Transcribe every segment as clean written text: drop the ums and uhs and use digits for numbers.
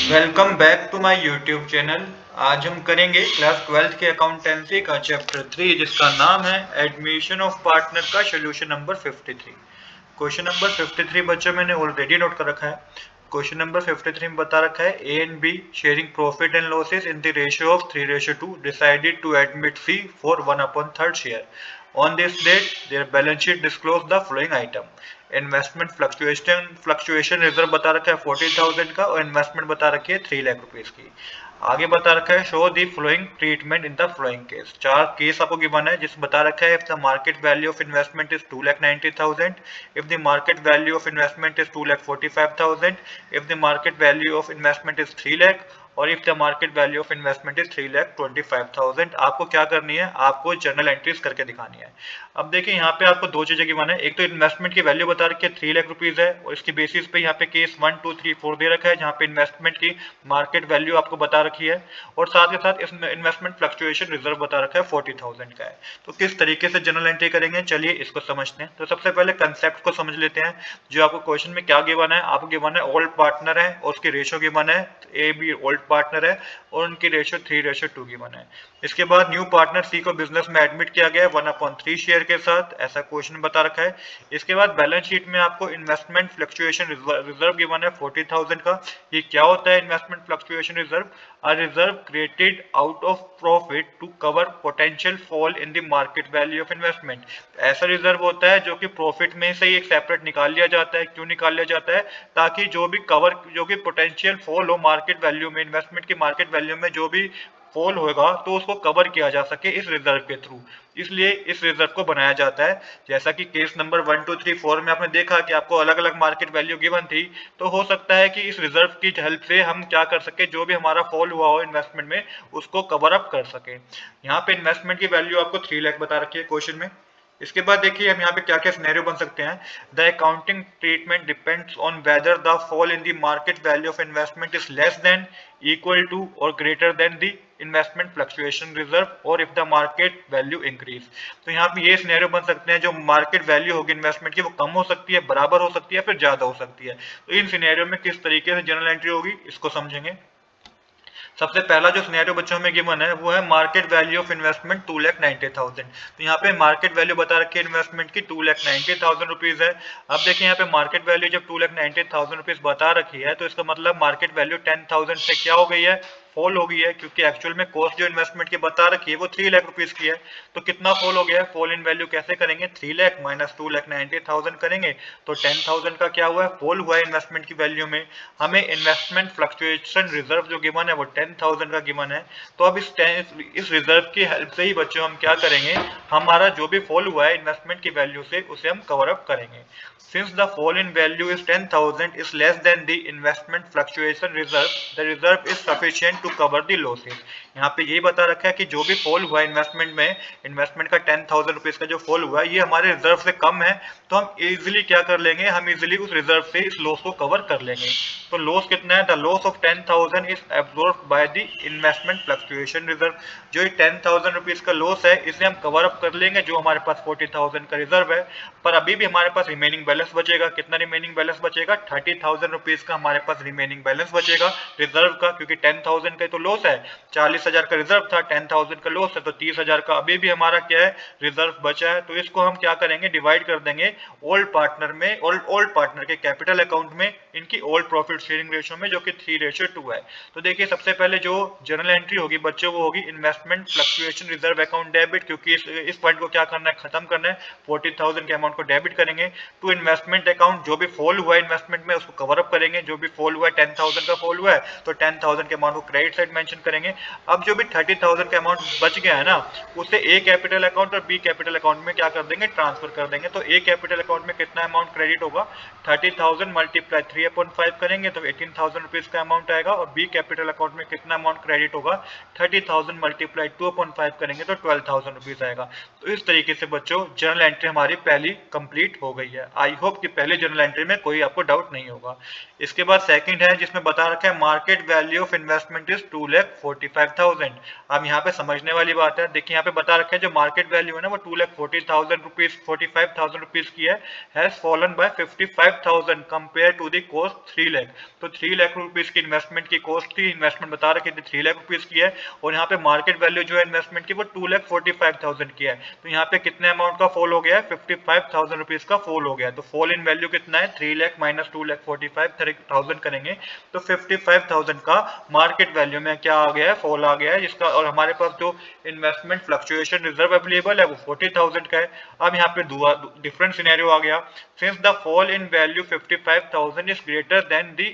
Welcome back to my YouTube channel. आज हम करेंगे क्लास 12th के अकाउंटेंसी का चैप्टर 3 जिसका नाम है एडमिशन ऑफ पार्टनर का सोल्यूशन नंबर 53। क्वेश्चन नंबर 53 बच्चों मैंने ऑलरेडी नोट कर रखा है। क्वेश्चन नंबर 53 में बता रखा है A and B sharing profit and losses in the ratio of 3:2 decided to admit C for 1/3 share. On this date, their balance sheet disclose the following item. Investment fluctuation reserve बता रखा है 40,000 का और investment बता रखी है 3 lakh rupees की। आगे बता रखा है show the following treatment in the following case. चार केस आपको गिवन है जिस बता रखा है if the market value of investment is 2,90,000, if the market value of investment is 2,45,000, if the market value of investment is 3 lakh और if the market value of investment is 3,25,000। आपको क्या करनी है, आपको जर्नल एंट्रीज करके दिखानी है। अब देखिए यहाँ पे आपको दो चीजें गिवन है, एक तो इन्वेस्टमेंट की वैल्यू बता रखी है 3 लाख रुपीज है और इसकी बेसिस पे यहाँ पे केस 1 2 3 4 दे रखा है जहाँ पे इन्वेस्टमेंट की मार्केट वैल्यू आपको बता रखी है और साथ के साथ इसमें इन्वेस्टमेंट फ्लक्चुएशन रिजर्व बता रखा है 40,000 का है। तो किस तरीके से जर्नल एंट्री करेंगे, चलिए इसको समझते हैं। तो सबसे पहले कंसेप्ट को समझ लेते हैं। जो आपको क्वेश्चन में क्या गिवन है, आपको गिवन है ओल्ड पार्टनर है और उसकी रेशियो गिवन है ए बी ओल्ड पार्टनर है और उनकी रेशियो 3:2 गिवन है। इसके बाद न्यू पार्टनर सी को बिजनेस में एडमिट किया गया है 1/3 शेयर के साथ, ऐसा क्वेश्चन बता रखा है। इसके बाद बैलेंस शीट में आपको इन्वेस्टमेंट फ्लक्चुएशन रिजर्व गिवन है 40,000 का। ये क्या होता है investment fluctuation reserve? A reserve created out of profit to cover potential fall in the market value of investment. ऐसा रिजर्व होता है जो कि प्रॉफिट में से ही एक सेपरेट निकाल लिया जाता है। क्यों निकाल लिया जाता है? ताकि जो भी पोटेंशियल फॉल हो मार्केट वैल्यू में, इन्वेस्टमेंट की मार्केट वैल्यू में जो भी फॉल होगा तो उसको कवर किया जा सके इस रिजर्व के थ्रू। इसलिए इस रिजर्व को बनाया जाता है। जैसा कि केस नंबर 1 2 3 4 में आपने देखा कि आपको अलग अलग मार्केट वैल्यू गिवन थी, तो हो सकता है कि इस रिजर्व की हेल्प से हम क्या कर सके, जो भी हमारा फॉल हुआ हो इन्वेस्टमेंट में उसको कवर अप कर सके। यहाँ पे इन्वेस्टमेंट की वैल्यू आपको 3 लाख बता रखी है क्वेश्चन में। इसके बाद देखिए हम यहाँ पे क्या क्या सिनेरियो बन सकते हैं। The accounting treatment depends on whether the fall in the market value of investment is less than, equal to और greater than the investment fluctuation reserve और if the market value increase. तो यहाँ पे ये scenario बन सकते हैं, जो मार्केट वैल्यू होगी इन्वेस्टमेंट की वो कम हो सकती है, बराबर हो सकती है, फिर ज्यादा हो सकती है। तो इन सिनेरियो में किस तरीके से जर्नल एंट्री होगी इसको समझेंगे। सबसे पहला जो सिनेरियो बच्चों में गिवन है वो है मार्केट वैल्यू ऑफ इन्वेस्टमेंट 2,90,000। तो यहाँ पे मार्केट वैल्यू बता रखी है इन्वेस्टमेंट की 2,90,000 रुपीज है। अब देखिए यहाँ पे मार्केट वैल्यू जब 2,90,000 रुपीज बता रखी है तो इसका मतलब मार्केट वैल्यू 10,000 से क्या हो गई है, फॉल हो गई है, क्योंकि एक्चुअल में कॉस्ट जो इन्वेस्टमेंट की बता रखी है वो 3 लाख रुपीज की है। तो कितना फॉल हो गया है, फॉल इन वैल्यू कैसे करेंगे, 3 लाख माइनस 2,90,000 करेंगे तो 10,000 का क्या हुआ है, फॉल हुआ है इन्वेस्टमेंट की वैल्यू में। हमें इन्वेस्टमेंट फ्लक्चुएशन रिजर्व जो गिवन है वो 10,000 का गिवन है। तो अब इस रिजर्व की हेल्प से ही बच्चों हम क्या करेंगे, हमारा जो भी फॉल हुआ है इन्वेस्टमेंट की वैल्यू से उसे हम कवर अप करेंगे। Since the fall in value is 10,000 is less than the investment fluctuation reserve, the reserve is sufficient to cover the losses। यहाँ पे यही बता रखा है कि जो भी फॉल हुआ है इन्वेस्टमेंट में, इन्वेस्टमेंट का 10,000 रुपीज का जो फॉल हुआ है ये हमारे रिजर्व से कम है, तो हम इजीली क्या कर लेंगे, हम इजीली उस रिजर्व से इस लॉस को कवर कर लेंगे। तो लॉस कितना है, the loss of 10,000 is absorb by the investment fluctuation reserve. जो ये 10,000 रुपीज का लॉस है इसे हम कवर अप कर लेंगे जो हमारे पास 40,000 का रिजर्व है। पर अभी भी हमारे पास रिमेनिंग बैलेंस बचेगा। कितना रिमेनिंग बैलेंस बचेगा, 30,000 रुपीज का हमारे पास रिमेनिंग बैलेंस बचेगा रिजर्व का, क्योंकि 10,000 का तो लॉस है, 40,000 का रिजर्व था, 10,000 का लॉस है, तो 30,000 का अभी भी हमारा क्या है, रिजर्व बचा है। तो इसको हम क्या करेंगे, डिवाइड कर देंगे ओल्ड पार्टनर में, ओल्ड पार्टनर के कैपिटल अकाउंट में, इनकी ओल्ड प्रॉफिट शेयरिंग रेशियो में, जो कि 3:2 है। तो देखिए सबसे पहले जो जर्नल एंट्री होगी बच्चों वो होगी investment fluctuation reserve account debit, क्योंकि इस पॉइंट को क्या करना है, खत्म करना है। 40,000 के अमाउंट को डेबिट करेंगे टू इन्वेस्टमेंट अकाउंट, जो भी फॉल हुआ है इन्वेस्टमेंट में उसको कवर अप करेंगे। जो भी फॉल हुआ है 10,000 का फॉल हुआ है तो 10,000 के अमाउंट को क्रेडिट साइड मेंशन करेंगे। अब जो भी 30,000 का अमाउंट बच गया है ना, उसे ए कैपिटल अकाउंट और बी कैपिटल अकाउंट में क्या कर देंगे, ट्रांसफर कर देंगे। तो ए कैपिटल अकाउंट में कितना अमाउंट क्रेडिट होगा, 30,000 मल्टीप्लाई 3/5 करेंगे तो 18,000 रुपीज का अमाउंट आएगा। और बी कैपिटल अकाउंट में कितना अमाउंट क्रेडिट होगा, 30,000 मल्टीप्लाई 2/5 करेंगे तो 12,000 रुपीज आएगा। तो इस तरीके से बच्चों जर्नल एंट्री हमारी पहली कंप्लीट हो गई है। आई होप कि पहले जर्नल एंट्री में कोई आपको डाउट नहीं होगा। इसके बाद सेकंड है जिसमें बता रखा है market value of investment investment is 2,45,000। अब यहाँ पे समझने वाली बात है, देखिए यहाँ पे बता रखा है जो मार्केट वैल्यू है ना वो 2,40,000 रुपीज 45,000 रुपीज की has fallen by 55,000 compare to the cost 3 lakh. तो 3 लाख रुपीज की इन्वेस्टमेंट की कॉस्ट थी, इन्वेस्टमेंट बता रखी थी 3 लाख रुपीज की है, और यहाँ पे मार्केट वैल्यू जो है इन्वेस्टमेंट की वो 2,45,000 की है। तो यहाँ पे कितने अमाउंट का फॉल हो गया है, 55,000 रुपीज का फॉल हो गया है। तो फॉल इन वैल्यू कितना है, 3 लाख माइनस 2,45,000 करेंगे तो 55,000 का मार्केट वैल्यू में क्या आ गया है, फॉल आ गया है जिसका। और हमारे पास जो इन्वेस्टमेंट फ्लक्चुएशन रिजर्व अवेलेबल है वो 40,000 का है। अब यहाँ पे डिफरेंट सिनेरियो आ गया, since the fall in value 55,000 is greater than the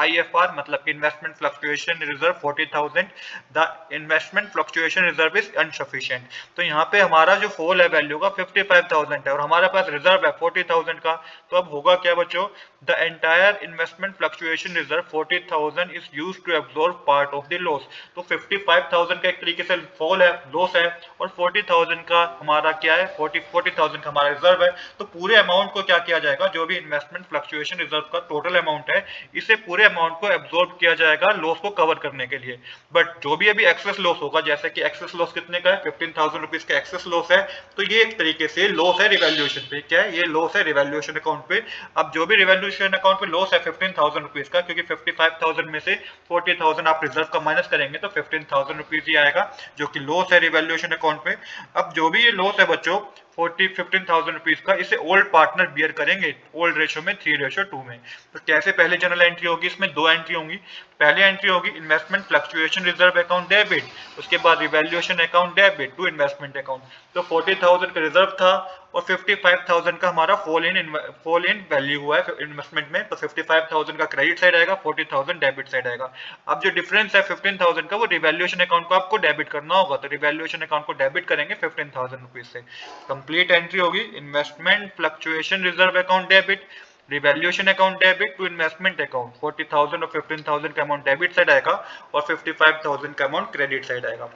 IFR मतलब कि investment fluctuation reserve 40,000, the investment fluctuation reserve is insufficient. तो यहाँ पे हमारा जो फॉल है वैल्यू का 55,000 है और हमारे पास रिजर्व है 40,000 का। तो अब होगा क्या बच्चों, the entire investment fluctuation reserve 40,000 is used to absorb part of the loss. तो 55,000 का एक तरीके से फॉल है, लॉस है, और 40,000 का हमारा क्या है, 40,000 का हमारा रिजर्व है। तो पूरे अमाउंट को क्या किया जाएगा, जो भी इन्वेस्टमेंट फ्लक्चुएशन रिजर्व का टोटल अमाउंट है, इसे पूरे अमाउंट को एब्जॉर्ब किया जाएगा लॉस को कवर करने के लिए। बट जो भी अभी एक्सेस लॉस होगा, जैसे कि एक्सेस लॉस कितने का है, 15,000 रुपीज का एक्सेस लॉस है, तो ये एक तरीके से लॉस है रिवैल्यूएशन पे। क्या है, ये लॉस है रिवैल्यूएशन अकाउंट पे। अब जो भी रिवैल्यूएशन अकाउंट पे लॉस है 15,000 रुपीज का, क्योंकि 55,000 में से 40,000 आप रिजर्व का माइनस करेंगे तो 15,000 रुपीज ही आएगा, जो कि लॉस है रिवैल्यूएशन अकाउंट पे। अब जो भी ये लॉस है बच्चों 15,000 रुपीज का, इसे ओल्ड पार्टनर बियर करेंगे ओल्ड रेशो में 3:2 में। तो कैसे, पहले जनरल एंट्री होगी, इसमें दो एंट्री होंगी। पहली एंट्री होगी investment fluctuation reserve account debit, उसके बाद revaluation account debit to investment account. तो 40,000 का रिजर्व था और 55,000 का हमारा फॉल इन वैल्यू हुआ है इन्वेस्टमेंट में, तो 55,000 का क्रेडिट साइड आएगा, 40,000 डेबिट साइड आएगा। अब जो डिफरेंस है 15,000 का, वो रिवैल्यूएशन अकाउंट को आपको डेबिट करना होगा, तो रिवैल्यूएशन अकाउंट को डेबिट करेंगे 15,000 रुपीज से। कंप्लीट एंट्री होगी investment fluctuation reserve account debit, revaluation account debit to investment account. 40,000 और 15,000 का अमाउंट डेबिट साइड आएगा और 55,000 का अमाउंट क्रेडिट साइड आएगा।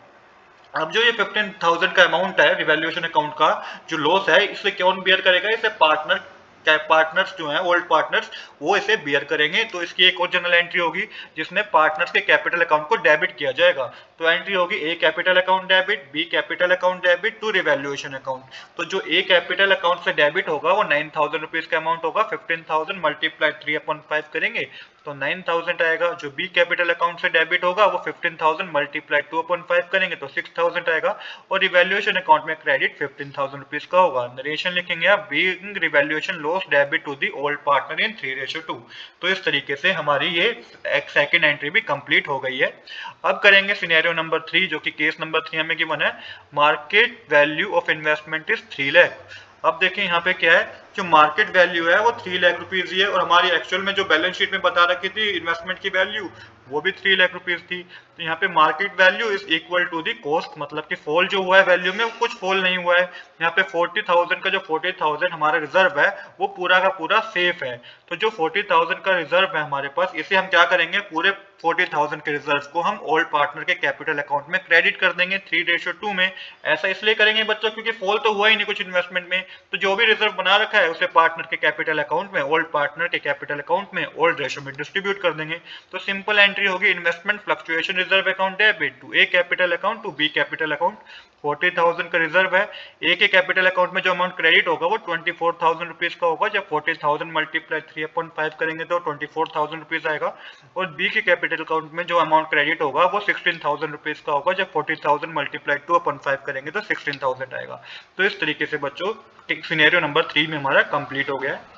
अब जो ये 15,000 का अमाउंट है रिवैल्यूएशन अकाउंट का जो लॉस है, इसे कौन बियर करेगा, इसे पार्टनर्स जो हैं ओल्ड पार्टनर्स, वो इसे बियर करेंगे। तो इसकी एक और जनरल एंट्री होगी जिसमें पार्टनर्स के कैपिटल अकाउंट को डेबिट किया जाएगा। तो एंट्री होगी A capital account debit, B capital account debit to revaluation account. तो जो ए कैपिटल अकाउंट से डेबिट होगा वो 9,000 रुपीज का अमाउंट होगा, 15,000 मल्टीप्लाई 3/5 करेंगे तो 9,000 आएगा। जो बी कैपिटल अकाउंट से डेबिट होगा वो 15,000 मल्टीप्लाई 2/5 करेंगे तो 6,000 आएगा। और रिवैल्यूएशन अकाउंट में क्रेडिट 15,000 रुपीज का होगा। नरेशन लिखेंगे आप, being revaluation loss debit to the old partner in 3:2। तो इस तरीके से हमारी ये सेकंड एंट्री भी कंप्लीट हो गई है। अब करेंगे सिनेरियो नंबर 3, जो कि केस नंबर 3 हमें गिवन है, market value of investment is 3 lakh. अब देखिए यहाँ पे क्या है, जो मार्केट वैल्यू है वो 3 लाख रुपीज ही है, और हमारी एक्चुअल में जो बैलेंस शीट में बता रखी थी इन्वेस्टमेंट की वैल्यू वो भी 3 लाख रुपीज थी। तो यहाँ पे market value is equal to the cost, मतलब कि फॉल जो हुआ है वैल्यू में वो कुछ फॉल नहीं हुआ है। यहाँ पे 40,000 का जो 40,000 हमारा रिजर्व है वो पूरा का पूरा सेफ है। तो जो 40,000 का रिजर्व है हमारे पास, इसे हम क्या करेंगे, पूरे 40,000 के रिजर्व को हम ओल्ड पार्टनर के कैपिटल अकाउंट में क्रेडिट कर देंगे 3:2 में। ऐसा इसलिए करेंगे बच्चों क्योंकि फॉल तो हुआ ही नहीं कुछ इन्वेस्टमेंट में, तो जो भी रिजर्व बना रखा है उसे पार्टनर के कैपिटल अकाउंट में, ओल्ड पार्टनर के कैपिटल अकाउंट में ओल्ड रेशो में डिस्ट्रीब्यूट कर देंगे। तो सिंपल एंट्री होगी investment fluctuation reserve account debit to A capital account to B capital account. 40,000 का रिजर्व है, ए के कैपिटल अकाउंट में जो अमाउंट क्रेडिट होगा वो 24,000 रुपीज का होगा। जब 40,000 मल्टीप्लाई 3/5 करेंगे तो 24,000 रुपीज आएगा। और बी के कैपिटल अकाउंट में जो अमाउंट क्रेडिट होगा वो 16,000 रुपीज का होगा। जब 40,000 मल्टीप्लाई 2/5 करेंगे तो 16,000 आएगा। तो इस तरीके से बच्चों सिनेरियो नंबर 3 में हमारा कंप्लीट हो गया है।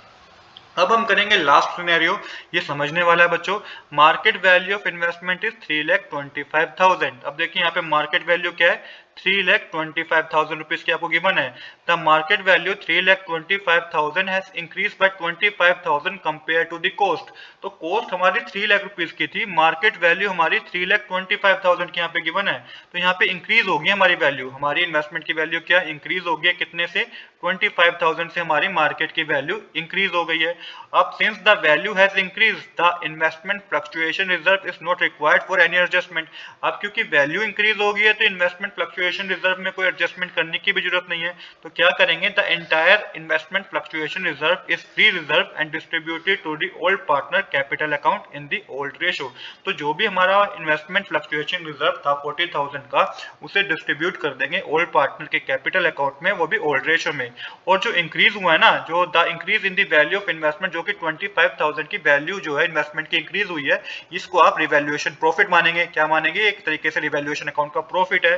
अब हम करेंगे लास्ट सिनेरियो, ये समझने वाला है बच्चों। Market value of investment is 3,25,000। अब देखिए यहाँ पे मार्केट वैल्यू क्या है, 3,25,000 रुपीज की आपको गिवन है। The market value 3,25,000 has increase by 25,000 compare to the cost. तो कॉस्ट हमारी 3 लाख रुपीज की थी, मार्केट वैल्यू हमारी 3,25,000 की यहाँ पे गिवन है। तो यहाँ पे इंक्रीज होगी हमारी वैल्यू, हमारी इन्वेस्टमेंट की वैल्यू क्या इंक्रीज हो गई, कितने से, 25,000 से हमारी मार्केट की वैल्यू इंक्रीज हो गई है। अब since the value has increase the investment fluctuation reserve is not required for any adjustment. अब क्योंकि वैल्यू इंक्रीज हो गई है तो इन्वेस्टमेंट फ्लक्चुएशन फ्लक्चुएशन रिजर्व में कोई एडजस्टमेंट करने की भी जरूरत नहीं है, तो क्या करेंगे, the entire investment fluctuation reserve is free reserve and distributed to the old partner capital account in the old ratio. तो जो भी हमारा इन्वेस्टमेंट फ्लक्चुएशन रिजर्व था 40,000 का, उसे डिस्ट्रीब्यूट कर देंगे ओल्ड पार्टनर के कैपिटल अकाउंट में, वो भी ओल्ड रेशो में। और जो इंक्रीज हुआ है ना, जो the increase in the value of investment, जो कि 25,000 की वैल्यू जो है इन्वेस्टमेंट की इंक्रीज हुई है, इसको आप रिवैल्यूएशन प्रॉफिट मानेंगे। क्या मानेंगे, एक तरीके से रिवैल्यूएशन अकाउंट का प्रॉफिट है।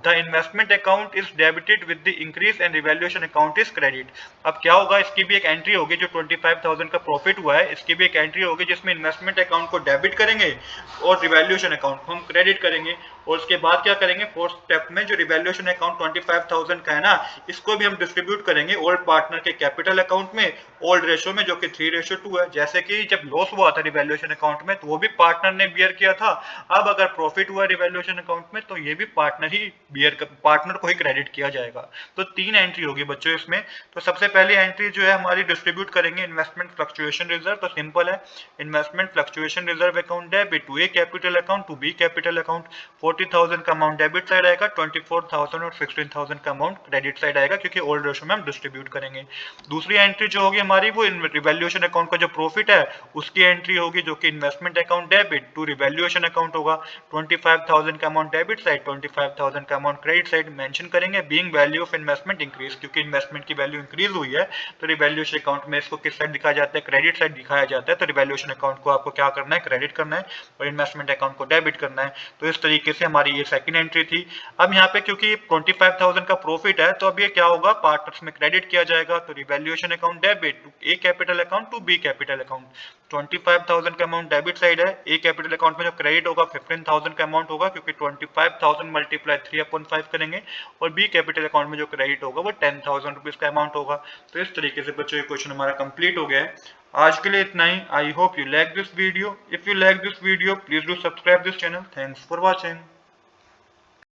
The investment account is debited with the increase and revaluation account is credit. अब क्या होगा, इसकी भी एक एंट्री होगी, जो 25,000 का प्रॉफिट हुआ है इसकी भी एक एंट्री होगी, जिसमें इन्वेस्टमेंट अकाउंट को डेबिट करेंगे और रिवैल्यूएशन अकाउंट को हम क्रेडिट करेंगे। और उसके बाद क्या करेंगे, फोर्थ स्टेप में जो रिवैल्यूएशन अकाउंट 25,000 का है ना, इसको भी हम डिस्ट्रीब्यूट करेंगे ओल्ड पार्टनर के कैपिटल अकाउंट में ओल्ड रेशो में, जो कि 3:2 है। जैसे कि जब लॉस हुआ था रिवैल्यूएशन अकाउंट में तो वो भी पार्टनर ने बियर किया था, अब अगर प्रॉफिट हुआ रिवैल्यूएशन अकाउंट में तो ये भी पार्टनर को ही क्रेडिट किया जाएगा। तो 3 एंट्री होगी बच्चों इसमें। तो सबसे पहली एंट्री जो है हमारी, डिस्ट्रीब्यूट करेंगे इन्वेस्टमेंट फ्लक्चुएशन रिजर्व। तो सिंपल है, investment fluctuation reserve account debit to A capital account to B capital account. 40,000 का अमाउंट डेबिट साइड आएगा, 24,000 और 16,000 का अमाउंट क्रेडिट साइड आएगा, क्योंकि ओल्ड रेशो में हम डिस्ट्रीब्यूट करेंगे। दूसरी एंट्री जो होगी हमारी, वो रिवैल्यूएशन अकाउंट का जो प्रॉफिट है उसकी एंट्री होगी, जो कि investment account debit to revaluation account होगा। 25,000 का अमाउंट डेबिट साइड, 25,000 का अमाउंट क्रेडिट साइड मेंशन करेंगे, being value of investment increase, क्योंकि इन्वेस्टमेंट की वैल्यू इंक्रीज हुई है तो रिवैल्यूएशन अकाउंट में इसको किस साइड दिखाया जाता है, क्रेडिट साइड दिखाया जाता है। तो रिवैल्यूएशन अकाउंट को आपको क्या करना है, क्रेडिट करना है, और इन्वेस्टमेंट अकाउंट को डेबिट करना है। तो इस तरीके से हमारी ये सेकंड एंट्री थी। अब यहाँ पे क्योंकि 25,000 का प्रॉफिट है, तो अब ये क्या होगा, पार्टनर्स में क्रेडिट किया जाएगा। तो revaluation account debit to A capital account to B capital account. 25,000 का अमाउंट डेबिट साइड है, ए कैपिटल अकाउंट में जो क्रेडिट होगा 15,000 का अमाउंट होगा, क्योंकि 25,000 मल्टीप्लाई 3/5 करेंगे, और बी कैपिटल अकाउंट में जो क्रेडिट होगा वो 10,000 रुपीज का अमाउंट होगा। तो इस तरीके से बच्चों ये क्वेश्चन हमारा कंप्लीट हो गया है। आज के लिए इतना ही। I hope you like this video. If you like this video, please do subscribe this channel. Thanks for watching.